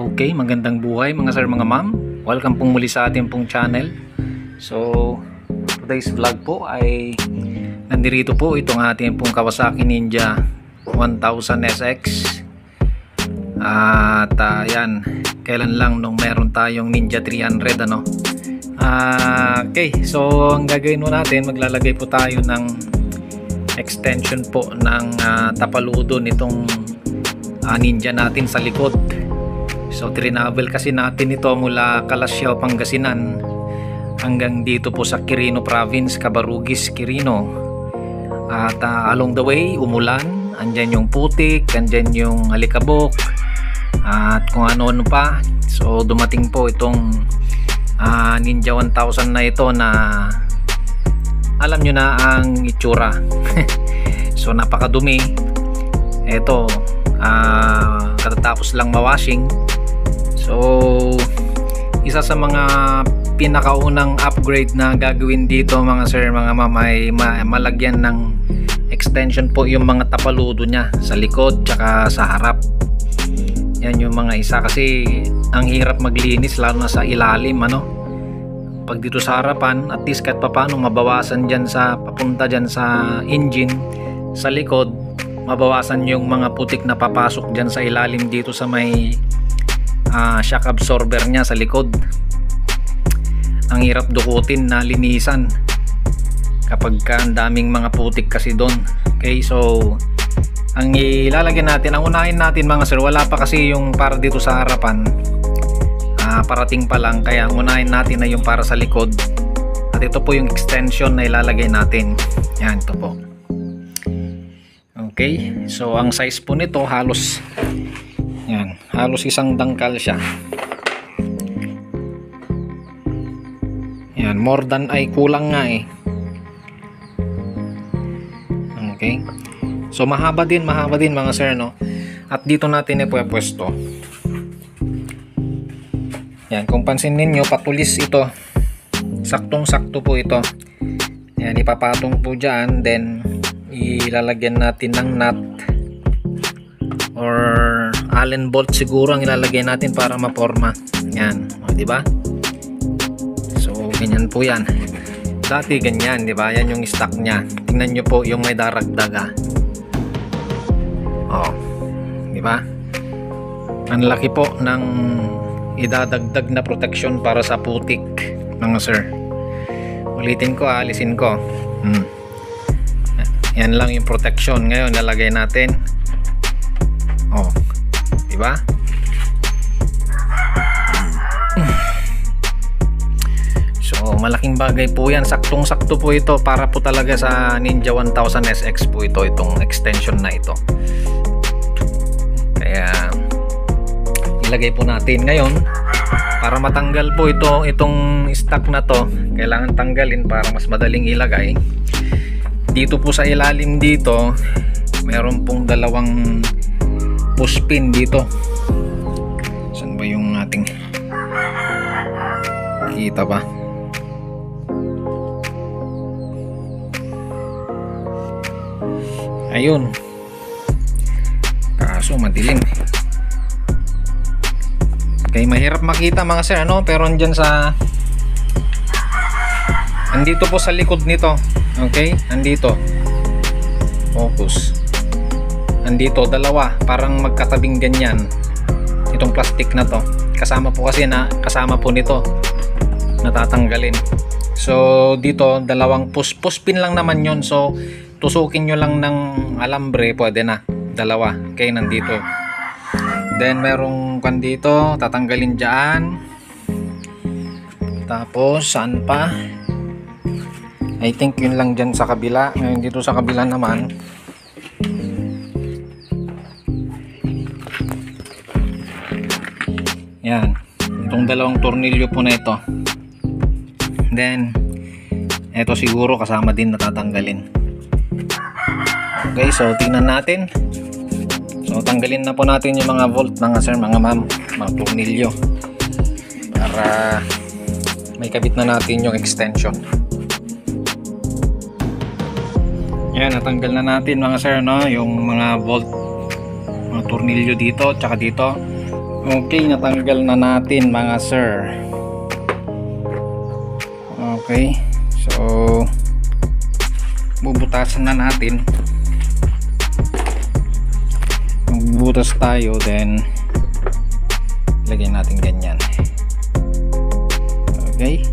Okay, magandang buhay mga sir, mga ma'am. Welcome pong muli sa ating pong channel. So, today's vlog po ay nandirito po itong ating pong Kawasaki Ninja 1000 SX. At yan, kailan lang nung meron tayong Ninja 300 ano. Okay, so ang gagawin mo natin, maglalagay po tayo ng extension po ng tapaludo nitong Ninja natin sa likod. So trinavel kasi natin ito mula Calasiao, Pangasinan hanggang dito po sa Quirino Province, Cabarugis, Quirino. At along the way umulan, andyan yung putik, andyan yung alikabok at kung ano-ano pa. So dumating po itong Ninja 1000 na ito na alam nyo na ang itsura. So napakadumi. Ito katatapos lang mawashing. So isa sa mga pinakaunang upgrade na gagawin dito mga sir, mga ma'am, ay malagyan ng extension po yung mga tapaludo nya sa likod tsaka sa harap. Yan yung mga isa, kasi ang hirap maglinis lalo na sa ilalim ano. Pag dito sa harapan, at least kahit paano mabawasan dyan sa papunta dyan sa engine, sa likod mabawasan yung mga putik na papasok dyan sa ilalim dito sa may shock absorber nya sa likod. Ang hirap dukutin na linisan kapag ang daming mga putik kasi doon. Okay, so ang ilalagyan natin, ang unahin natin mga sir, wala pa kasi yung para dito sa harapan, parating pa lang, kaya ang unahin natin na yung para sa likod. At ito po yung extension na ilalagay natin. Yan, ito po. Okay, so ang size po nito halos yan, halos isang dangkal siya. Yan, more than ay kulang nga eh. Okay, so mahaba din mga sir no. At dito natin ipwesto. Yan, kung pansin ninyo, patulis ito, saktong sakto po ito. Yan, ipapatong po dyan, then ilalagyan natin ng nut or allen bolt siguro ang ilalagay natin para maporma. Yan, di ba? So ganyan po yan. Dati ganyan, di ba? Yan yung stock niya. Tingnan nyo po yung may daragdag oh, di ba? Ang laki po ng idadagdag na protection para sa putik mga sir. Ulitin ko, alisin ko. Yan lang yung protection. Ngayon nalagay natin. Oh, di ba? So malaking bagay po yan. Saktong-sakto po ito para po talaga sa Ninja 1000 SX po ito, itong extension na ito. Kaya ilagay po natin ngayon para matanggal po itong stock na to. Kailangan tanggalin para mas madaling ilagay. Dito po sa ilalim dito meron pong dalawang push pin dito. Saan ba yung ating kita ba? Ayun, kaso madilim. Okay, mahirap makita mga sir ano, pero andyan sa andito po sa likod nito. Okay, andito, focus, andito dalawa, parang magkatabing ganyan itong plastic na to. Kasama po kasi na kasama po nito, natatanggalin. So dito dalawang push pin lang naman yon. So tusukin nyo lang ng alambre, pwede na dalawa. Okay, nandito. Then merong kan dito, tatanggalin dyan. Tapos saan pa? I think yun lang dyan sa kabila. Ngayon dito sa kabila naman, yan, itong dalawang tornilyo po na ito. Then ito siguro kasama din natatanggalin. Okay, so tingnan natin. So tanggalin na po natin yung mga volt mga sir, mga ma'am, mga tornilyo para may kabit na natin yung extension. Yan, natanggal na natin mga sir no, yung mga volt, mga tornilyo dito tsaka dito. Okay, natanggal na natin mga sir. Okay, so bubutasan na natin. Magbutas tayo, then lagyan natin ganyan. Okay,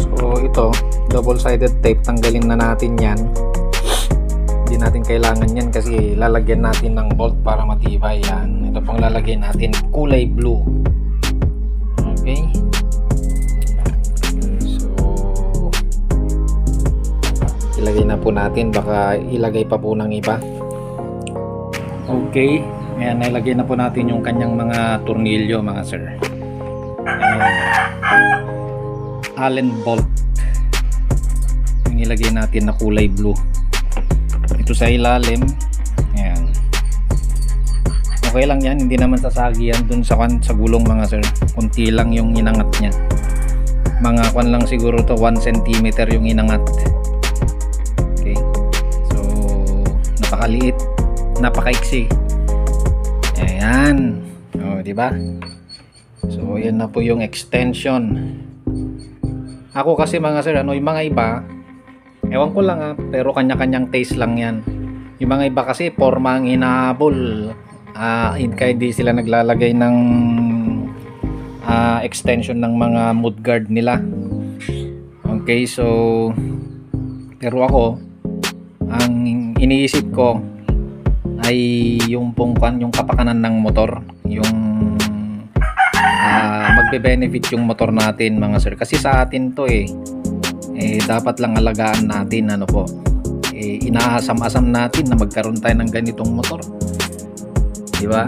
so ito double-sided tape, tanggalin na natin yan. Hindi natin kailangan yan kasi lalagyan natin ng bolt para matibay yan. Ito pong lalagyan natin kulay blue. Okay, so ilagay na po natin, baka ilagay pa po ng iba. Okay, ayan, nilagay na po natin yung kanyang mga tornilyo mga sir. Allen bolt yung ilagay natin na kulay blue. Ito sa ilalim. Ayan, okay lang yan, hindi naman sasagi yan dun sa gulong mga sir. Kunti lang yung inangat nya, mga kwan lang siguro to, 1 cm yung inangat. Okay, so napakaliit, napakaiksi. Ayan, oh, diba? So yan na po yung extension. Ako kasi mga sir, yung mga iba, ewan ko lang pero kanya-kanyang taste lang yan. Yung mga iba kasi forma ang hinahabol, kaya di sila naglalagay ng extension ng mga mudguard nila. Okay, so pero ako, ang iniisip ko ay yung pungkan, yung kapakanan ng motor, yung magbe-benefit yung motor natin mga sir. Kasi sa atin to dapat lang alagaan natin, ano po, inaasam-asam natin na magkaroon tayo ng ganitong motor, di ba?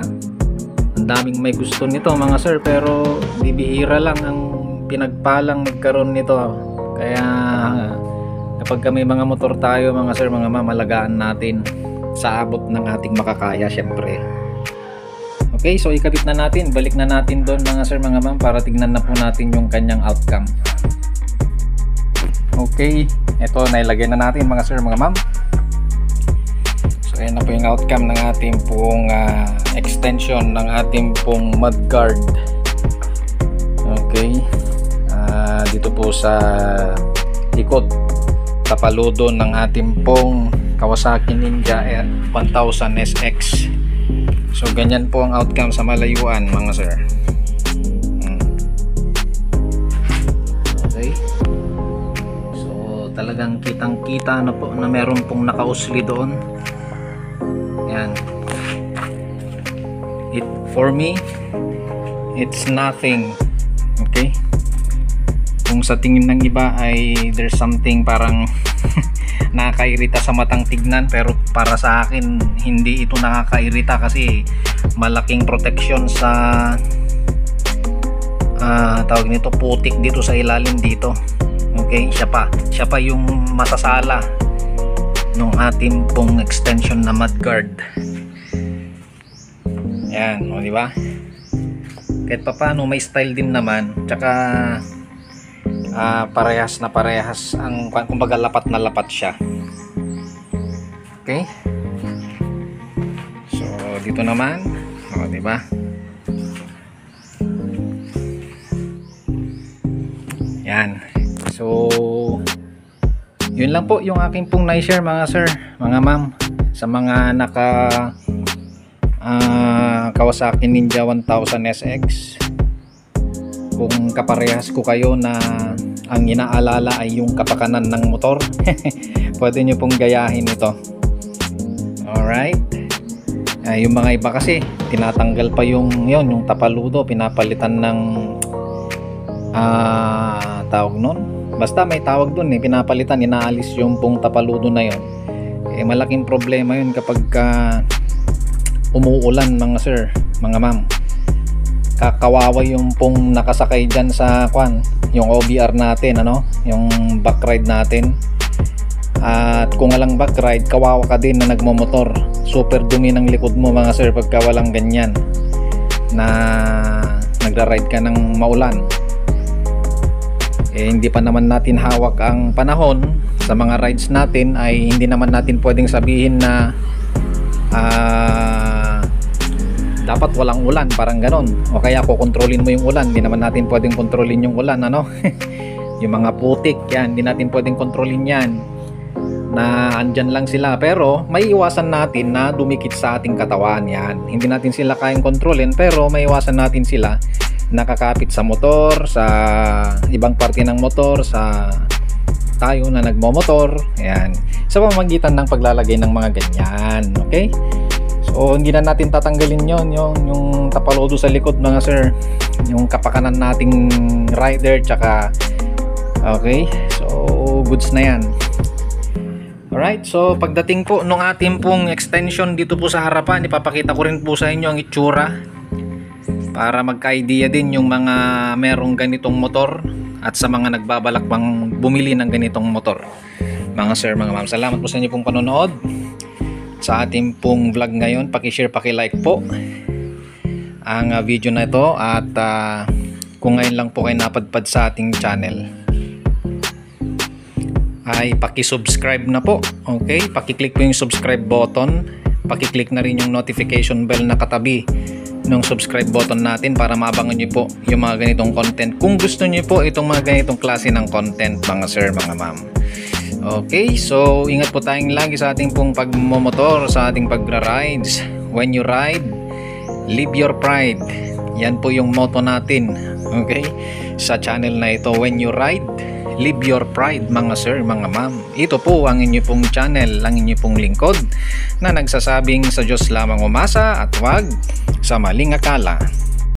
Ang daming may gusto nito mga sir, pero bibihira lang ang pinagpalang magkaroon nito. Kaya kapag may mga motor tayo mga sir, mga ma'am, alagaan natin sa abot ng ating makakaya syempre. Okay, so ikabit na natin, balik na natin doon mga sir, mga ma'am, para tignan na po natin yung kanyang outcome. Okay, ito nailagay na natin mga sir, mga ma'am. So ayan na po yung outcome ng ating pong extension ng ating pong mudguard. Okay, dito po sa likod, tapaludo ng ating pong Kawasaki Ninja 1000 SX. So ganyan po ang outcome sa malayuan mga sir. Okay, so talagang kitang kita na po na meron pong nakausli doon. Yan, for me it's nothing. Okay, kung sa tingin ng iba ay there's something parang nakakairita sa matang tignan, pero para sa akin hindi ito nakakairita kasi malaking protection sa tawag nito, putik dito sa ilalim dito. Okay, siya pa yung masasala nung ating pong extension na mudguard. Yan, o diba? Kahit pa paano may style din naman, tsaka parehas na parehas ang, kumbaga lapat na lapat siya. Okay, so dito naman, o diba, yan. So yun lang po yung aking pong na-share mga sir, mga ma'am, sa mga naka Kawasaki Ninja 1000 SX. Kung kaparehas ko kayo na ang inaalala ay yung kapakanan ng motor, pwede nyo pong gayahin ito. Alright, yung mga iba kasi tinatanggal pa yung tapaludo, pinapalitan ng tawag nun, basta may tawag dun, pinapalitan, inaalis yung pong tapaludo na yon. Malaking problema yun kapag umuulan mga sir, mga ma'am. Kakawawa yung pong nakasakay dyan sa yung OBR natin, yung back ride natin. At kung walang back ride, kawawa ka din na nagmomotor. Super dumi ng likod mo mga sir pagka walang ganyan na nagra-ride ka ng maulan. Hindi pa naman natin hawak ang panahon sa mga rides natin, ay hindi naman natin pwedeng sabihin na dapat walang ulan, parang ganon. O kaya kukontrolin mo yung ulan, hindi naman natin pwedeng kontrolin yung ulan, ano. Yung mga putik yan, hindi natin pwedeng kontrolin yan, na andyan lang sila. Pero may iwasan natin na dumikit sa ating katawan yan. Hindi natin sila kayang kontrolin, pero may iwasan natin sila nakakapit sa motor, sa ibang parte ng motor, sa tayo na nagmomotor, yan, sa pamamagitan ng paglalagay ng mga ganyan. Okay, so hindi na natin tatanggalin yung tapalodo sa likod, mga sir, yung kapakanan nating rider, tsaka okay, so goods na yan. Alright, so pagdating po nung ating pong extension dito po sa harapan, ipapakita ko rin po sa inyo ang itsura para magka-idea din yung mga merong ganitong motor at sa mga nagbabalak bang bumili ng ganitong motor. Mga sir, mga ma'am, salamat po sa inyo pong panonood sa ating pong vlog ngayon. Paki-share, paki-like po ang video na ito, at kung ngayon lang po kayo napadpad sa ating channel ay paki-subscribe na po. Okay, paki-click po yung subscribe button, paki-click na rin yung notification bell na katabi ng subscribe button natin para maabangan nyo po yung mga ganitong content kung gusto nyo po itong mga ganitong klase ng content, mga sir, mga ma'am. Okay, so ingat po tayong lagi sa ating pong pagmomotor, sa ating pagra-rides. When you ride, live your pride. Yan po yung motto natin, okay, sa channel na ito. When you ride, live your pride, mga sir, mga ma'am. Ito po ang inyo pong channel, ang inyo pong lingkod na nagsasabing sa Diyos lamang umasa at wag sa maling akala.